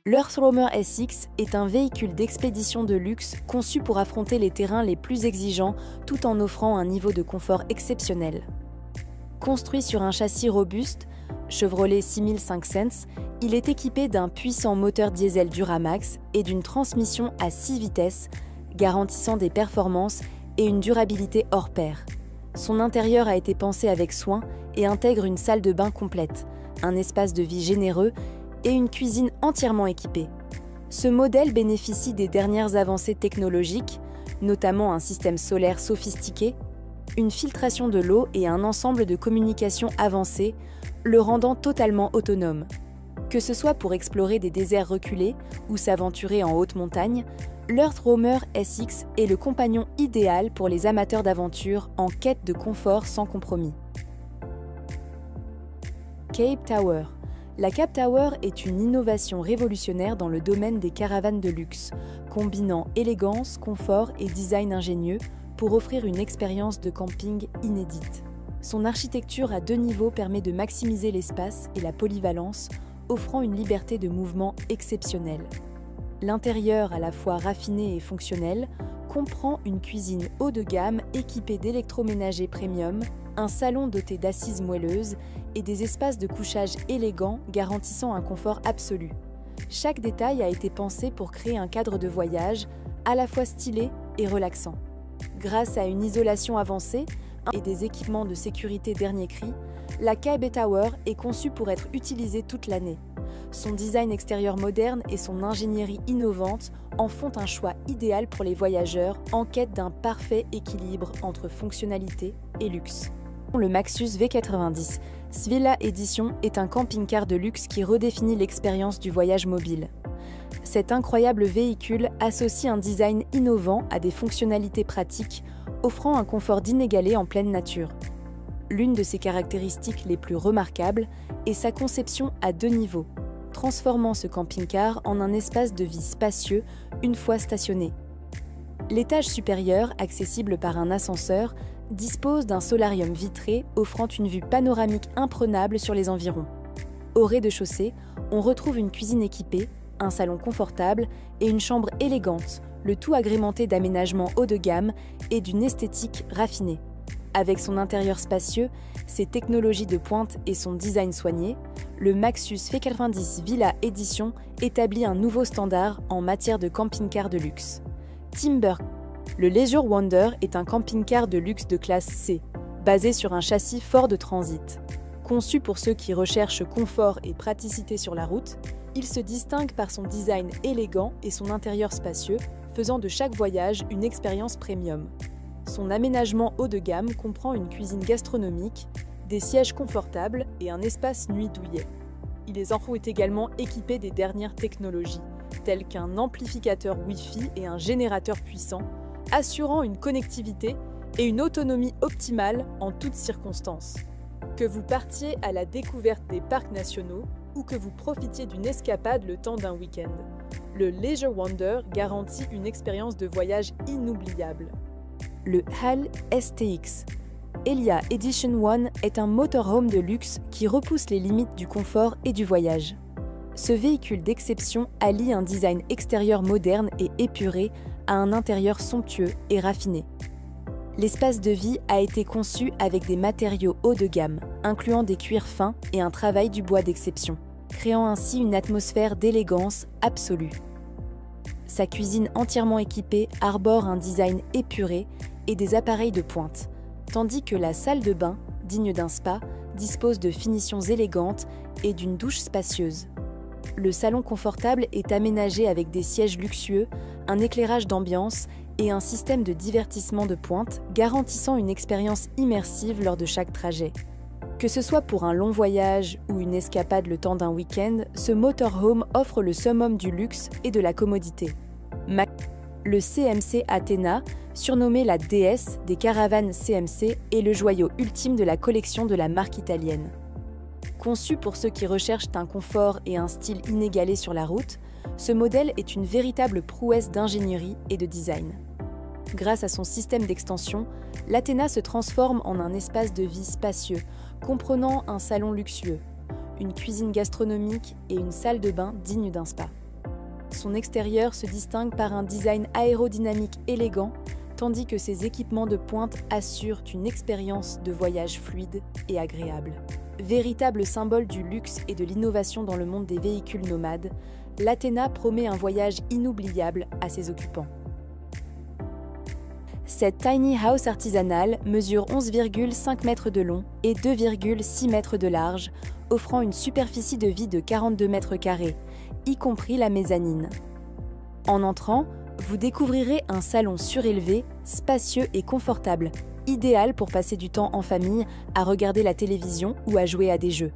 L'Earth Roamer SX est un véhicule d'expédition de luxe conçu pour affronter les terrains les plus exigeants tout en offrant un niveau de confort exceptionnel. Construit sur un châssis robuste, Chevrolet 6005 Sense, il est équipé d'un puissant moteur diesel Duramax et d'une transmission à 6 vitesses, garantissant des performances et une durabilité hors pair. Son intérieur a été pensé avec soin et intègre une salle de bain complète, un espace de vie généreux et une cuisine entièrement équipée. Ce modèle bénéficie des dernières avancées technologiques, notamment un système solaire sophistiqué, une filtration de l'eau et un ensemble de communication avancé, le rendant totalement autonome. Que ce soit pour explorer des déserts reculés ou s'aventurer en haute montagne, l'Earth Roamer SX est le compagnon idéal pour les amateurs d'aventure en quête de confort sans compromis. Cape Tower. La Cape Tower est une innovation révolutionnaire dans le domaine des caravanes de luxe, combinant élégance, confort et design ingénieux pour offrir une expérience de camping inédite. Son architecture à 2 niveaux permet de maximiser l'espace et la polyvalence, offrant une liberté de mouvement exceptionnelle. L'intérieur, à la fois raffiné et fonctionnel, comprend une cuisine haut de gamme équipée d'électroménager premium, un salon doté d'assises moelleuses et des espaces de couchage élégants garantissant un confort absolu. Chaque détail a été pensé pour créer un cadre de voyage à la fois stylé et relaxant. Grâce à une isolation avancée et des équipements de sécurité dernier cri, la Cape Tower est conçue pour être utilisée toute l'année. Son design extérieur moderne et son ingénierie innovante en font un choix idéal pour les voyageurs en quête d'un parfait équilibre entre fonctionnalité et luxe. Le Maxus V90 Svilla Edition est un camping-car de luxe qui redéfinit l'expérience du voyage mobile. Cet incroyable véhicule associe un design innovant à des fonctionnalités pratiques, offrant un confort d'inégalé en pleine nature. L'une de ses caractéristiques les plus remarquables est sa conception à 2 niveaux, transformant ce camping-car en un espace de vie spacieux une fois stationné. L'étage supérieur, accessible par un ascenseur, dispose d'un solarium vitré offrant une vue panoramique imprenable sur les environs. Au rez-de-chaussée, on retrouve une cuisine équipée, un salon confortable et une chambre élégante, le tout agrémenté d'aménagements haut de gamme et d'une esthétique raffinée. Avec son intérieur spacieux, ses technologies de pointe et son design soigné, le Maxus V90 Villa Edition établit un nouveau standard en matière de camping-car de luxe. Timber. Le Leisure Wonder est un camping-car de luxe de classe C, basé sur un châssis Ford Transit. Conçu pour ceux qui recherchent confort et praticité sur la route, il se distingue par son design élégant et son intérieur spacieux, faisant de chaque voyage une expérience premium. Son aménagement haut de gamme comprend une cuisine gastronomique, des sièges confortables et un espace nuit douillet. Il est également équipé des dernières technologies, telles qu'un amplificateur Wi-Fi et un générateur puissant, assurant une connectivité et une autonomie optimale en toutes circonstances. Que vous partiez à la découverte des parcs nationaux ou que vous profitiez d'une escapade le temps d'un week-end, le Leisure Wonder garantit une expérience de voyage inoubliable. Le HAL STX. Elia Edition 1 est un motorhome de luxe qui repousse les limites du confort et du voyage. Ce véhicule d'exception allie un design extérieur moderne et épuré à un intérieur somptueux et raffiné. L'espace de vie a été conçu avec des matériaux haut de gamme, incluant des cuirs fins et un travail du bois d'exception, créant ainsi une atmosphère d'élégance absolue. Sa cuisine entièrement équipée arbore un design épuré et des appareils de pointe, tandis que la salle de bain, digne d'un spa, dispose de finitions élégantes et d'une douche spacieuse. Le salon confortable est aménagé avec des sièges luxueux, un éclairage d'ambiance et un système de divertissement de pointe garantissant une expérience immersive lors de chaque trajet. Que ce soit pour un long voyage ou une escapade le temps d'un week-end, ce motorhome offre le summum du luxe et de la commodité. Le CMC Athena, surnommé la déesse des caravanes CMC, est le joyau ultime de la collection de la marque italienne. Conçu pour ceux qui recherchent un confort et un style inégalé sur la route, ce modèle est une véritable prouesse d'ingénierie et de design. Grâce à son système d'extension, l'Athena se transforme en un espace de vie spacieux, comprenant un salon luxueux, une cuisine gastronomique et une salle de bain digne d'un spa. son extérieur se distingue par un design aérodynamique élégant, tandis que ses équipements de pointe assurent une expérience de voyage fluide et agréable. Véritable symbole du luxe et de l'innovation dans le monde des véhicules nomades, l'Athena promet un voyage inoubliable à ses occupants. Cette tiny house artisanale mesure 11,5 mètres de long et 2,6 mètres de large, offrant une superficie de vie de 42 mètres carrés, y compris la mezzanine. En entrant, vous découvrirez un salon surélevé, spacieux et confortable, idéal pour passer du temps en famille, à regarder la télévision ou à jouer à des jeux.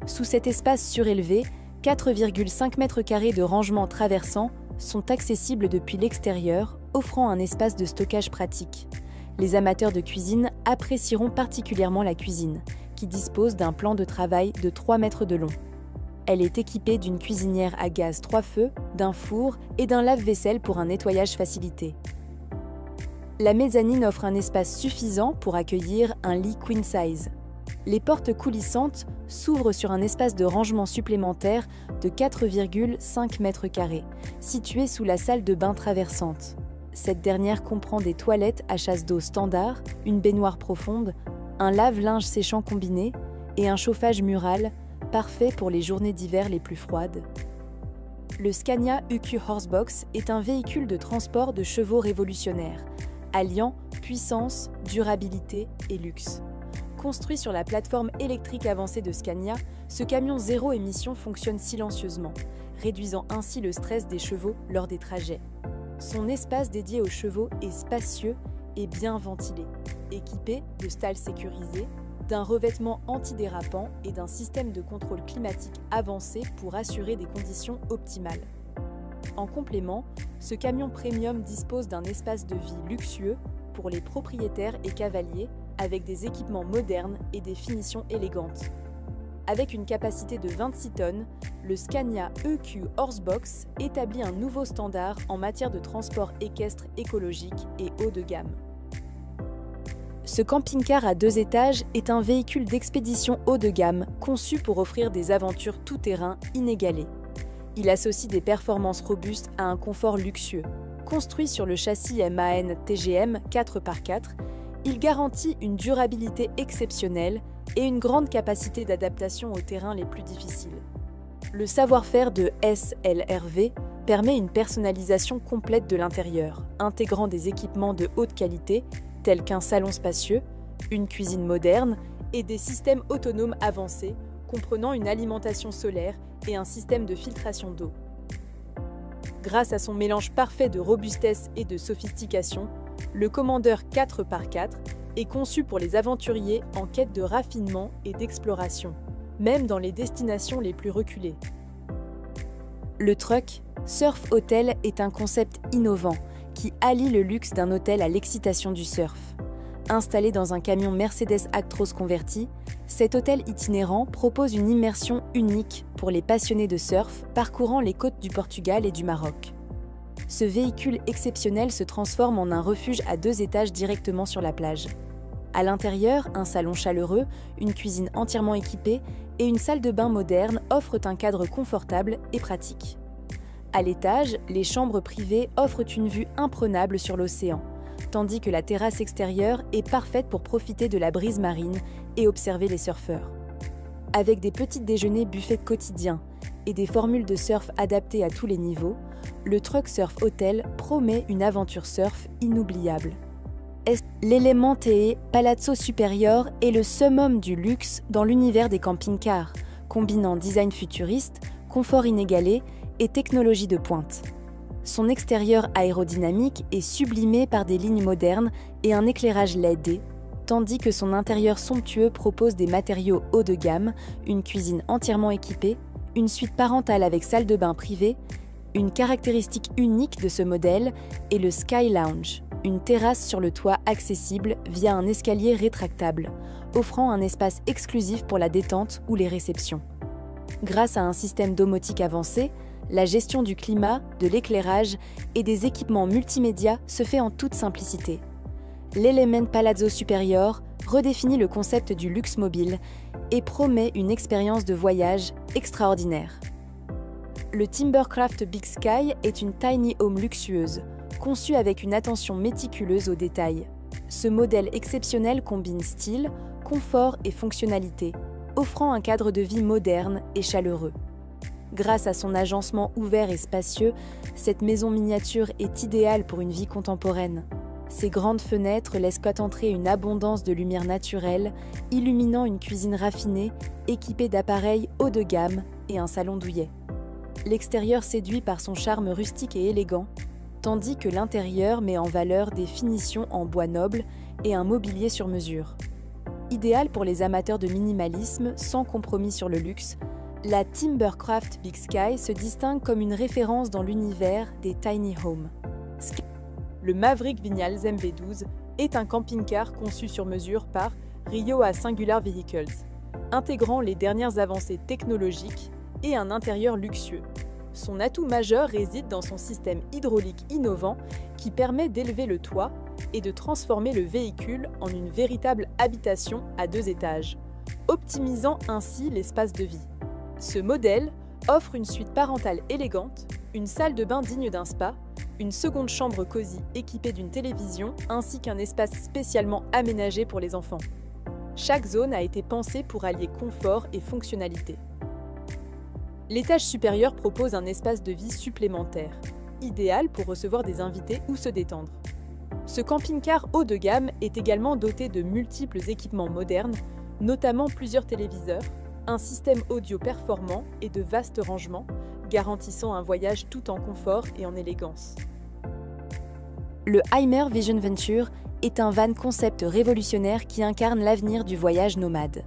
Sous cet espace surélevé, 4,5 mètres carrés de rangement traversant sont accessibles depuis l'extérieur, offrant un espace de stockage pratique. Les amateurs de cuisine apprécieront particulièrement la cuisine, qui dispose d'un plan de travail de 3 mètres de long. Elle est équipée d'une cuisinière à gaz 3 feux, d'un four et d'un lave-vaisselle pour un nettoyage facilité. La mezzanine offre un espace suffisant pour accueillir un lit queen size. Les portes coulissantes s'ouvrent sur un espace de rangement supplémentaire de 4,5 mètres carrés, situé sous la salle de bain traversante. Cette dernière comprend des toilettes à chasse d'eau standard, une baignoire profonde, un lave-linge séchant combiné et un chauffage mural, parfait pour les journées d'hiver les plus froides. Le Scania EQ Horsebox est un véhicule de transport de chevaux révolutionnaire, alliant puissance, durabilité et luxe. Construit sur la plateforme électrique avancée de Scania, ce camion zéro émission fonctionne silencieusement, réduisant ainsi le stress des chevaux lors des trajets. Son espace dédié aux chevaux est spacieux et bien ventilé, équipé de stalles sécurisées, d'un revêtement antidérapant et d'un système de contrôle climatique avancé pour assurer des conditions optimales. En complément, ce camion premium dispose d'un espace de vie luxueux pour les propriétaires et cavaliers, avec des équipements modernes et des finitions élégantes. Avec une capacité de 26 tonnes, le Scania EQ Horsebox établit un nouveau standard en matière de transport équestre écologique et haut de gamme. Ce camping-car à 2 étages est un véhicule d'expédition haut de gamme conçu pour offrir des aventures tout-terrain inégalées. Il associe des performances robustes à un confort luxueux. Construit sur le châssis MAN TGM 4x4, il garantit une durabilité exceptionnelle et une grande capacité d'adaptation aux terrains les plus difficiles. Le savoir-faire de SLRV permet une personnalisation complète de l'intérieur, intégrant des équipements de haute qualité tels qu'un salon spacieux, une cuisine moderne et des systèmes autonomes avancés comprenant une alimentation solaire et un système de filtration d'eau. Grâce à son mélange parfait de robustesse et de sophistication, le Commander 4x4 est conçu pour les aventuriers en quête de raffinement et d'exploration, même dans les destinations les plus reculées. Le truck Surf Hotel est un concept innovant qui allie le luxe d'un hôtel à l'excitation du surf. Installé dans un camion Mercedes Actros converti, cet hôtel itinérant propose une immersion unique pour les passionnés de surf parcourant les côtes du Portugal et du Maroc. Ce véhicule exceptionnel se transforme en un refuge à 2 étages directement sur la plage. À l'intérieur, un salon chaleureux, une cuisine entièrement équipée et une salle de bain moderne offrent un cadre confortable et pratique. À l'étage, les chambres privées offrent une vue imprenable sur l'océan, tandis que la terrasse extérieure est parfaite pour profiter de la brise marine et observer les surfeurs. Avec des petits déjeuners buffets quotidiens et des formules de surf adaptées à tous les niveaux, le Truck Surf Hotel promet une aventure surf inoubliable. L'Element TE Palazzo Superior est le summum du luxe dans l'univers des camping-cars, combinant design futuriste, confort inégalé et technologie de pointe. Son extérieur aérodynamique est sublimé par des lignes modernes et un éclairage LED, tandis que son intérieur somptueux propose des matériaux haut de gamme, une cuisine entièrement équipée, une suite parentale avec salle de bain privée. Une caractéristique unique de ce modèle est le Sky Lounge, une terrasse sur le toit accessible via un escalier rétractable, offrant un espace exclusif pour la détente ou les réceptions. Grâce à un système domotique avancé, la gestion du climat, de l'éclairage et des équipements multimédia se fait en toute simplicité. L'Element Palazzo Superior redéfinit le concept du luxe mobile et promet une expérience de voyage extraordinaire. Le Timbercraft Big Sky est une tiny home luxueuse, conçue avec une attention méticuleuse aux détails. Ce modèle exceptionnel combine style, confort et fonctionnalité, offrant un cadre de vie moderne et chaleureux. Grâce à son agencement ouvert et spacieux, cette maison miniature est idéale pour une vie contemporaine. Ses grandes fenêtres laissent entrer une abondance de lumière naturelle, illuminant une cuisine raffinée, équipée d'appareils haut de gamme et un salon douillet. L'extérieur séduit par son charme rustique et élégant, tandis que l'intérieur met en valeur des finitions en bois noble et un mobilier sur mesure. Idéal pour les amateurs de minimalisme sans compromis sur le luxe, la Timbercraft Big Sky se distingue comme une référence dans l'univers des tiny homes. Le Maverick Vinyls MV12 est un camping-car conçu sur mesure par Rioja Singular Vehicles, intégrant les dernières avancées technologiques et un intérieur luxueux. Son atout majeur réside dans son système hydraulique innovant qui permet d'élever le toit et de transformer le véhicule en une véritable habitation à 2 étages, optimisant ainsi l'espace de vie. Ce modèle offre une suite parentale élégante, une salle de bain digne d'un spa, une seconde chambre cosy équipée d'une télévision ainsi qu'un espace spécialement aménagé pour les enfants. Chaque zone a été pensée pour allier confort et fonctionnalité. L'étage supérieur propose un espace de vie supplémentaire, idéal pour recevoir des invités ou se détendre. Ce camping-car haut de gamme est également doté de multiples équipements modernes, notamment plusieurs téléviseurs, un système audio performant et de vastes rangements, garantissant un voyage tout en confort et en élégance. Le Hymer Vision Venture est un van concept révolutionnaire qui incarne l'avenir du voyage nomade.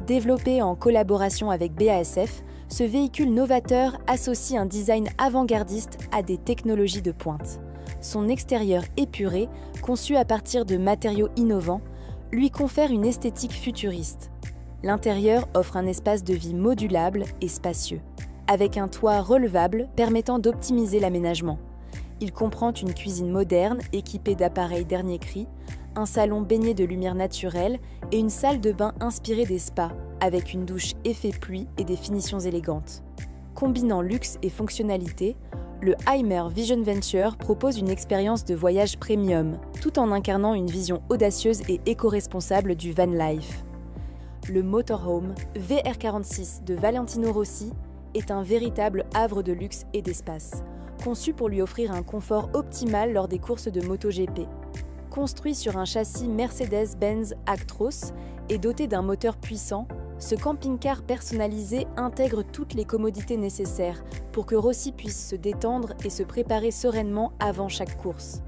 Développé en collaboration avec BASF, ce véhicule novateur associe un design avant-gardiste à des technologies de pointe. Son extérieur épuré, conçu à partir de matériaux innovants, lui confère une esthétique futuriste. L'intérieur offre un espace de vie modulable et spacieux, avec un toit relevable permettant d'optimiser l'aménagement. Il comprend une cuisine moderne équipée d'appareils dernier cri, un salon baigné de lumière naturelle et une salle de bain inspirée des spas, avec une douche effet pluie et des finitions élégantes. Combinant luxe et fonctionnalité, le Hymer Vision Venture propose une expérience de voyage premium, tout en incarnant une vision audacieuse et éco-responsable du van life. Le motorhome VR46 de Valentino Rossi est un véritable havre de luxe et d'espace, conçu pour lui offrir un confort optimal lors des courses de MotoGP. Construit sur un châssis Mercedes-Benz Actros et doté d'un moteur puissant, ce camping-car personnalisé intègre toutes les commodités nécessaires pour que Rossi puisse se détendre et se préparer sereinement avant chaque course.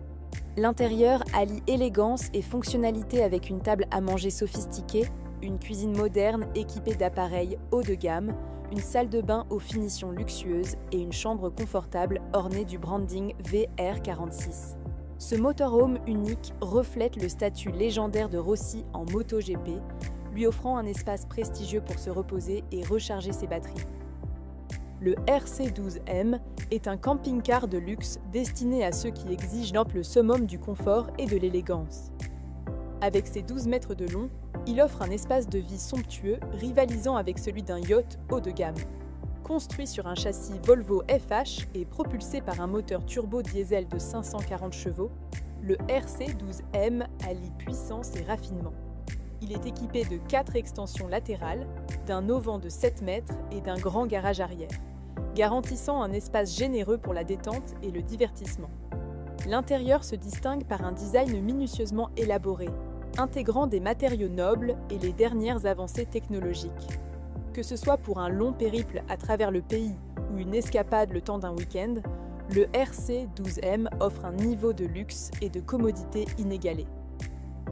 L'intérieur allie élégance et fonctionnalité avec une table à manger sophistiquée, une cuisine moderne équipée d'appareils haut de gamme, une salle de bain aux finitions luxueuses et une chambre confortable ornée du branding VR46. Ce motorhome unique reflète le statut légendaire de Rossi en MotoGP, lui offrant un espace prestigieux pour se reposer et recharger ses batteries. Le RC12M est un camping-car de luxe destiné à ceux qui exigent le summum du confort et de l'élégance. Avec ses 12 mètres de long, il offre un espace de vie somptueux rivalisant avec celui d'un yacht haut de gamme. Construit sur un châssis Volvo FH et propulsé par un moteur turbo diesel de 540 chevaux, le RC12M allie puissance et raffinement. Il est équipé de 4 extensions latérales, d'un auvent de 7 mètres et d'un grand garage arrière, garantissant un espace généreux pour la détente et le divertissement. L'intérieur se distingue par un design minutieusement élaboré, intégrant des matériaux nobles et les dernières avancées technologiques. Que ce soit pour un long périple à travers le pays ou une escapade le temps d'un week-end, le RC12M offre un niveau de luxe et de commodité inégalé.